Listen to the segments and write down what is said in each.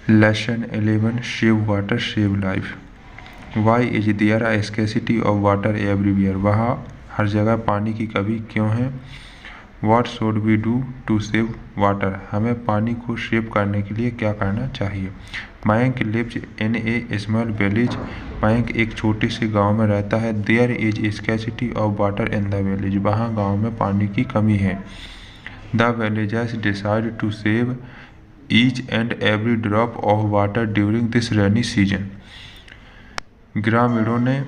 Lesson 11 Save water, save life. Why is there a scarcity of water everywhere? वहाँ हर जगह पानी की कमी क्यों है? What should we do to save water? हमें पानी को सेव करने के लिए क्या करना चाहिए? Mayank lives in a small village. Mayank एक छोटे से गांव में रहता है. There is scarcity of water in the village. वहाँ गांव में पानी की कमी है. The villagers decide to save each and every drop of water during this rainy season. ग्रामीणों ने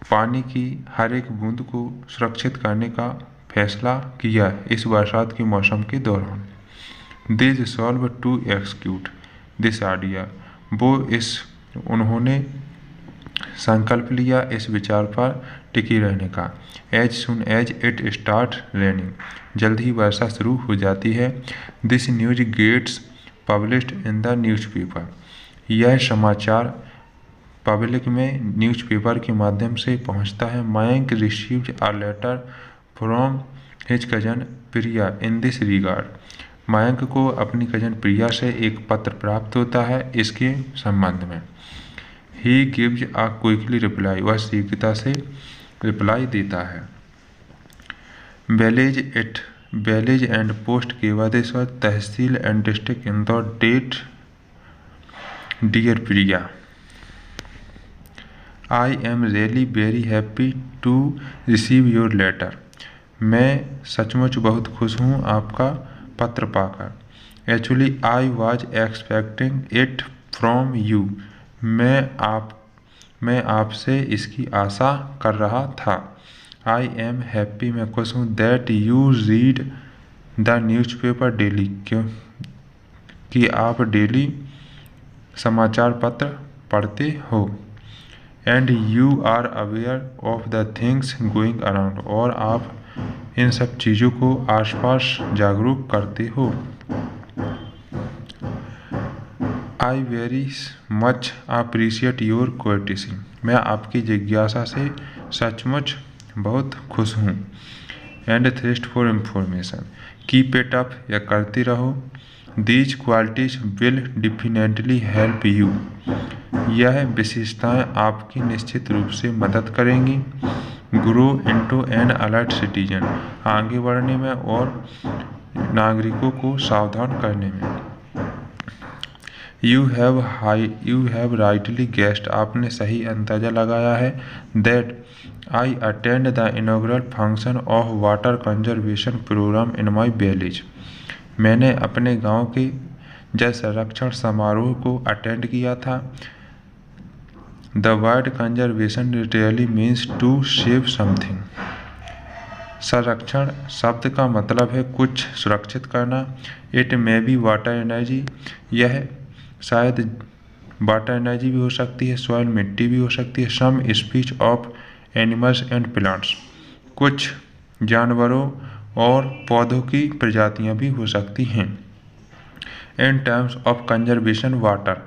पानी की हर एक बूंद को सुरक्षित करने का फैसला किया इस बरसात के मौसम के दौरान. They resolve to execute this idea. उन्होंने संकल्प लिया इस विचार पर टिकी रहने का. As soon as it starts raining, जल्द ही वर्षा शुरू हो जाती है. This news gets published in the newspaper. यह समाचार पब्लिक में न्यूज़पेपर के माध्यम से पहुंचता है. Mayank received a letter from his cousin Priya in this regard. Mayank को अपनी कजन प्रिया से एक पत्र प्राप्त होता है इसके संबंध में. He gives a quickly reply. वह शीघ्रता से रिप्लाई देता है. Village and post Kevdeshwar tehsil and district Indore. Date dear Priya, I am really very happy to receive your letter. मैं सचमुच बहुत खुश हूँ आपका पत्र पाकर. Actually I was expecting it from you. मैं आपसे इसकी आशा कर रहा था. आई एम हैप्पी, मैं खुश हूँ. That you read the newspaper daily, क्यों कि आप डेली समाचार पत्र पढ़ते हो. And you are aware of the things going around, और आप इन सब चीज़ों को आसपास जागरूक करते हो. I very much appreciate your curiosity. मैं आपकी जिज्ञासा से सचमुच बहुत खुश हूँ. And thrust for information. Keep it up, या करती रहो. These qualities will definitely help you. यह विशेषताएं आपकी निश्चित रूप से मदद करेंगी. Grow into an alert citizen, आगे बढ़ने में और नागरिकों को सावधान करने में. यू हैव राइटली गेस्ड, आपने सही अंदाजा लगाया है. That I attend the inaugural function of water conservation program in my village. मैंने अपने गांव के जल संरक्षण समारोह को अटेंड किया था. The word conservation really means to save something. संरक्षण शब्द का मतलब है कुछ सुरक्षित करना. It may be water energy, यह शायद वाटर एनर्जी भी हो सकती है. सॉइल, मिट्टी भी हो सकती है. Some speech of animals and plants, कुछ जानवरों और पौधों की प्रजातियां भी हो सकती हैं. In terms of conservation water,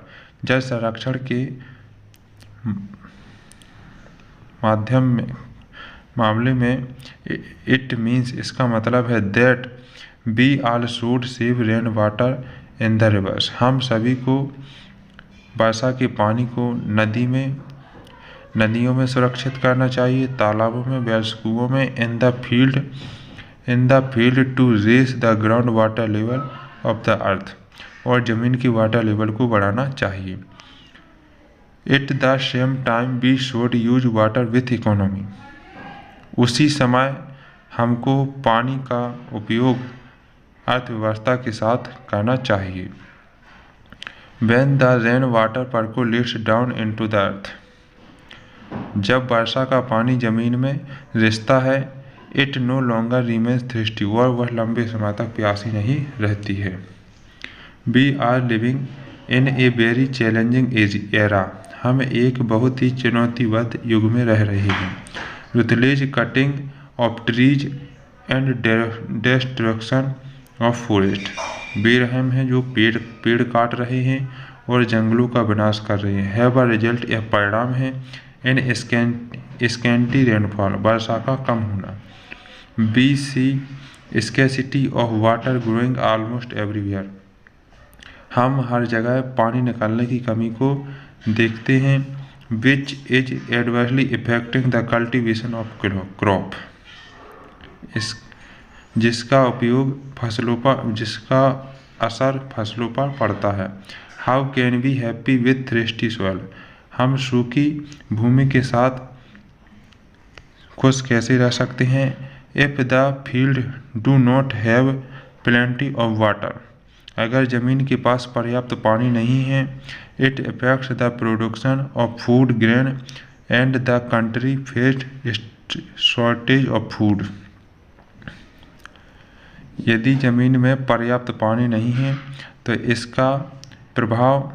जल संरक्षण के मामले में इट मीन्स, इसका मतलब है that we all should save rain water in the rivers. हम सभी को वर्षा के पानी को नदियों में सुरक्षित करना चाहिए. तालाबों में, वेल्स, कुओं में. In the field to raise the ground water level of the earth, और ज़मीन की वाटर लेवल को बढ़ाना चाहिए. At the same time we should use water with economy. उसी समय हमको पानी का उपयोग अर्थव्यवस्था के साथ करना चाहिए. When the rain water percolates down into the earth, जब वर्षा का पानी जमीन में रिसता है. It no longer remains thirsty, और वह लंबे समय तक प्यासी नहीं रहती है. We are living in a very challenging era, हम एक बहुत ही चुनौतीबद्ध युग में रह रहे हैं. Ruthless cutting of trees and destruction of forest, बेरहम है जो पेड़ काट रहे हैं और जंगलों का विनाश कर रहे हैं. हैव अ रिजल्ट, यह परिणाम है. इन स्कैंटी रेनफॉल, वर्षा का कम होना. We see scarcity of water growing almost everywhere, हम हर जगह पानी निकालने की कमी को देखते हैं, which is adversely affecting the cultivation of crop. जिसका असर फसलों पर पड़ता है। How can be happy with thirsty soil. हम सूखी भूमि के साथ खुश कैसे रह सकते हैं। If the field do not have plenty of water. अगर जमीन के पास पर्याप्त पानी नहीं है, it affects the production of food grain and the country faced shortage of food. यदि जमीन में पर्याप्त पानी नहीं है तो इसका प्रभाव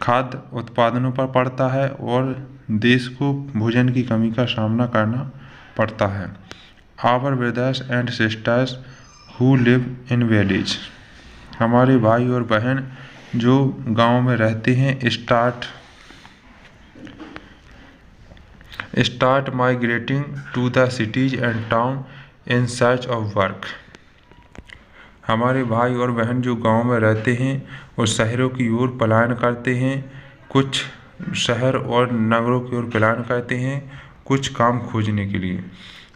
खाद्य उत्पादनों पर पड़ता है और देश को भोजन की कमी का सामना करना पड़ता है। Our brothers and sisters who live in village. हमारे भाई और बहन जो गांव में रहते हैं start migrating to the cities and town in search of work. हमारे भाई और बहन जो गांव में रहते हैं और शहरों की ओर पलायन करते हैं। कुछ शहर और नगरों की ओर पलायन करते हैं कुछ काम खोजने के लिए।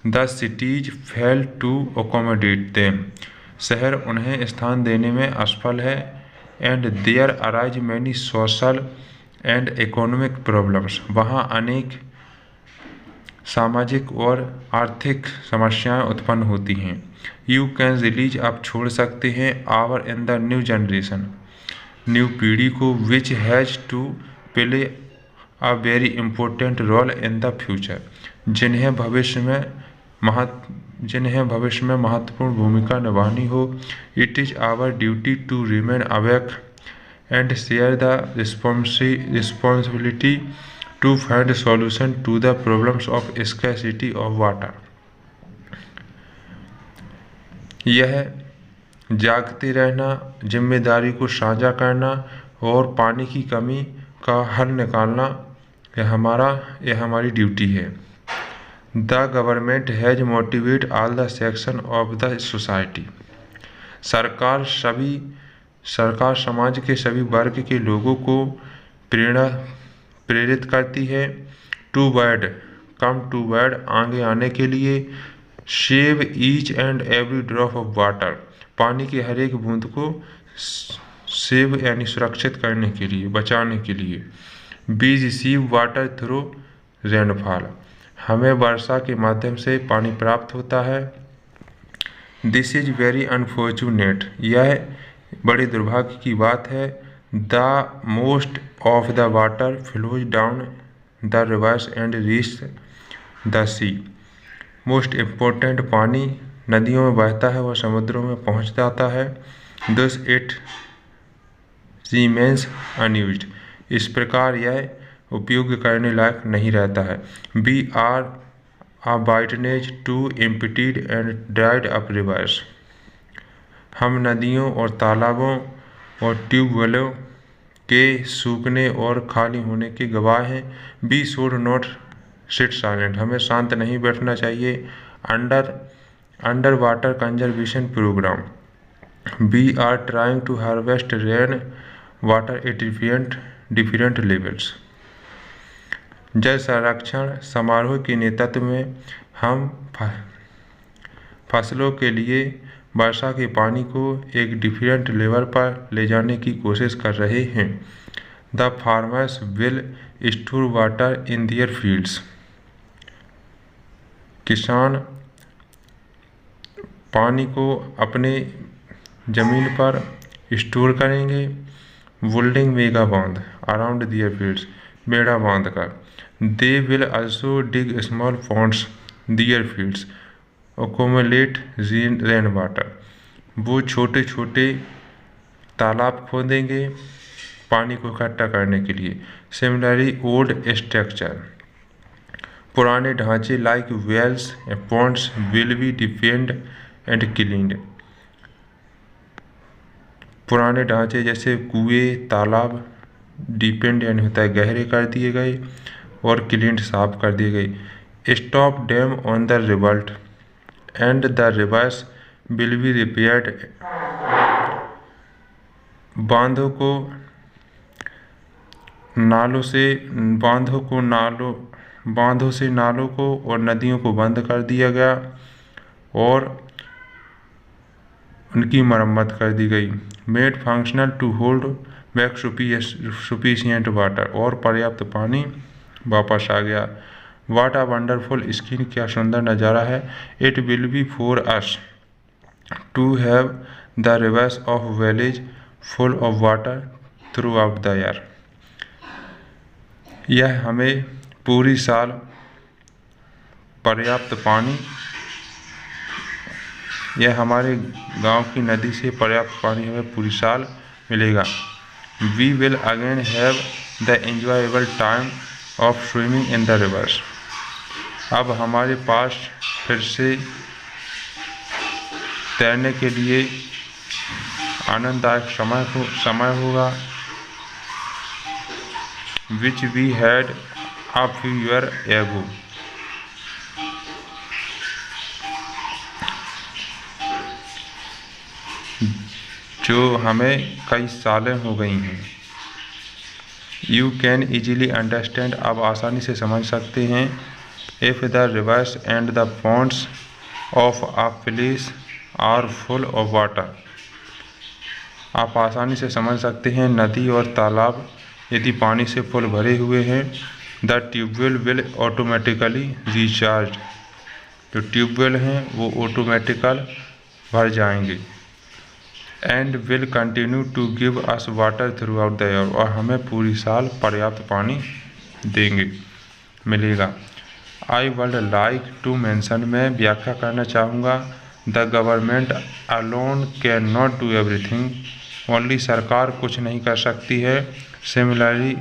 The cities fail to accommodate them. शहर उन्हें स्थान देने में असफल है। And there arise many social and economic problems. वहाँ अनेक सामाजिक और आर्थिक समस्याएं उत्पन्न होती हैं। You can release. आप छोड़ सकते हैं our in the new generation. New पीढ़ी को which has to play a very important role in the future. जिन्हें भविष्य में महत्वपूर्ण भूमिका निभानी हो। It is our duty to remain awake and share the responsibility to find a solution to the problems of scarcity of water। यह जागते रहना, जिम्मेदारी को साझा करना और पानी की कमी का हल निकालना यह हमारी ड्यूटी है। The government has motivate all the section of the society. सरकार समाज के सभी वर्ग के लोगों को प्रेरित करती है। कम टू वर्ड आगे आने के लिए। Save each and every drop of water. पानी की हर एक बूंद को सेव यानी सुरक्षित करने के लिए, बचाने के लिए। We receive water through rainfall. हमें वर्षा के माध्यम से पानी प्राप्त होता है। This is very unfortunate. यह बड़े दुर्भाग्य की बात है। The most of the water flows down the rivers and reach the sea. Most important पानी नदियों में बहता है और समुद्रों में पहुंच जाता है। This it remains unused. इस प्रकार यह उपयोग करने लायक नहीं रहता है। We are a witness to emptied and dried up rivers. हम नदियों और तालाबों और ट्यूबवेलों के सूखने और खाली होने के गवाह हैं। We should not sit silent. हमें शांत नहीं बैठना चाहिए। Under water conservation programme. We are trying to harvest rain water at different levels. जल संरक्षण समारोह के नेतृत्व में हम फसलों के लिए वर्षा के पानी को एक डिफरेंट लेवल पर ले जाने की कोशिश कर रहे हैं। The farmers will store water in their fields. किसान पानी को अपने जमीन पर स्टोर करेंगे। बिल्डिंग मेगा बांध अराउंड दियर फील्ड्स। बेड़ा बांध कर। They will also dig small ponds their fields accumulate rain water. वो छोटे छोटे तालाब खोदेंगे पानी को इकट्ठा करने के लिए। Similarly old structure. पुराने ढांचे like wells and ponds will be deepened and cleaned. पुराने ढांचे जैसे कुएं तालाब डिपेंड यानी होता है गहरे कर दिए गए और क्लीन्ड साफ कर दिए गए। Stop dam on the revolt and the reverse will be repaired. बांधों से नालों को और नदियों को बंद कर दिया गया और उनकी मरम्मत कर दी गई। Made functional to hold back sufficient water, और पर्याप्त पानी वापस आ गया। व्हाट अ वंडरफुल स्कीन, क्या सुंदर नज़ारा है। It will be for us to have the rivers of valleys full of water throughout the year. यह हमें पूरी साल पर्याप्त पानी, यह हमारे गांव की नदी से पर्याप्त पानी हमें पूरी साल मिलेगा। We will again have the enjoyable time of swimming in the rivers. अब हमारे पास फिर से तैरने के लिए आनंददायक समय होगा। Which we had a few year ago. जो हमें कई सालें हो गई हैं। यू कैन ईजिली अंडरस्टैंड, आप आसानी से समझ सकते हैं। If the rivers and the ponds of a place are full of water, आप आसानी से समझ सकते हैं नदी और तालाब यदि पानी से फुल भरे हुए हैं। The tubewell will automatically recharge, जो ट्यूबवेल हैं वो ऑटोमेटिकल भर जाएंगे। And will continue to give us water throughout the year, और हमें पूरी साल पर्याप्त पानी मिलेगा। I would like to mention, मैं व्याख्या करना चाहूँगा। The government alone can not do everything, only सरकार कुछ नहीं कर सकती है। Similarly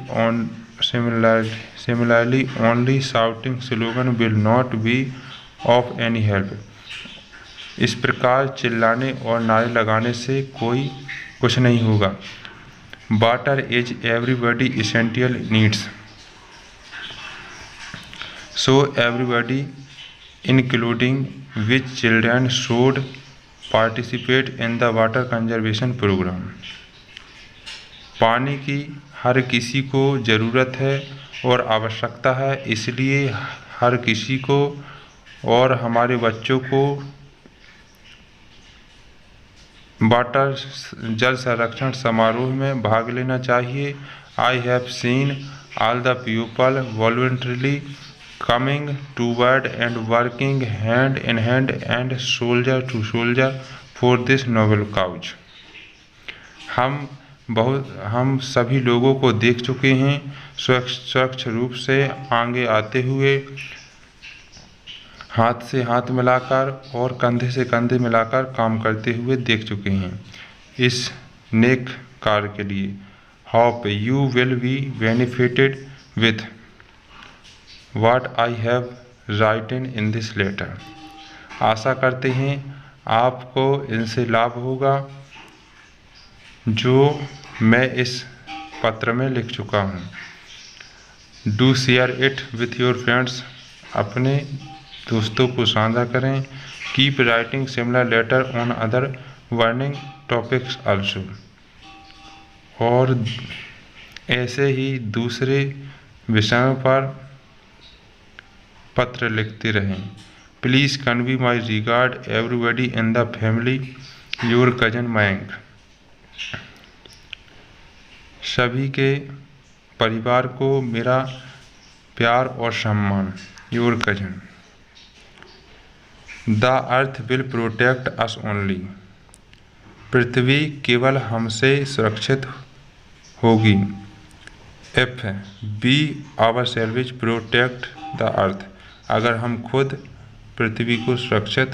only shouting slogan will not be of any help, इस प्रकार चिल्लाने और नारे लगाने से कोई कुछ नहीं होगा। Water is everybody essential needs, so everybody including which children should participate in the water conservation programme. पानी की हर किसी को ज़रूरत है और आवश्यकता है, इसलिए हर किसी को और हमारे बच्चों को वाटर जल संरक्षण समारोह में भाग लेना चाहिए। I have seen all the people voluntarily coming toward and working hand in hand and shoulder to shoulder for this noble cause. हम सभी लोगों को देख चुके हैं स्वच्छ रूप से आगे आते हुए, हाथ से हाथ मिलाकर और कंधे से कंधे मिलाकर काम करते हुए देख चुके हैं इस नेक कार्य के लिए। Hope you will be benefited with what I have written in this letter. आशा करते हैं आपको इनसे लाभ होगा जो मैं इस पत्र में लिख चुका हूँ। Do share it with your friends, अपने दोस्तों को साझा करें। Keep writing similar letter on other burning topics also, और ऐसे ही दूसरे विषयों पर पत्र लिखते रहें। Please convey my regard everybody in the family, your cousin Mayank. सभी के परिवार को मेरा प्यार और सम्मान, your cousin. The earth will protect us only, पृथ्वी केवल हमसे सुरक्षित होगी। If we ourselves protect the earth, अगर हम खुद पृथ्वी को सुरक्षित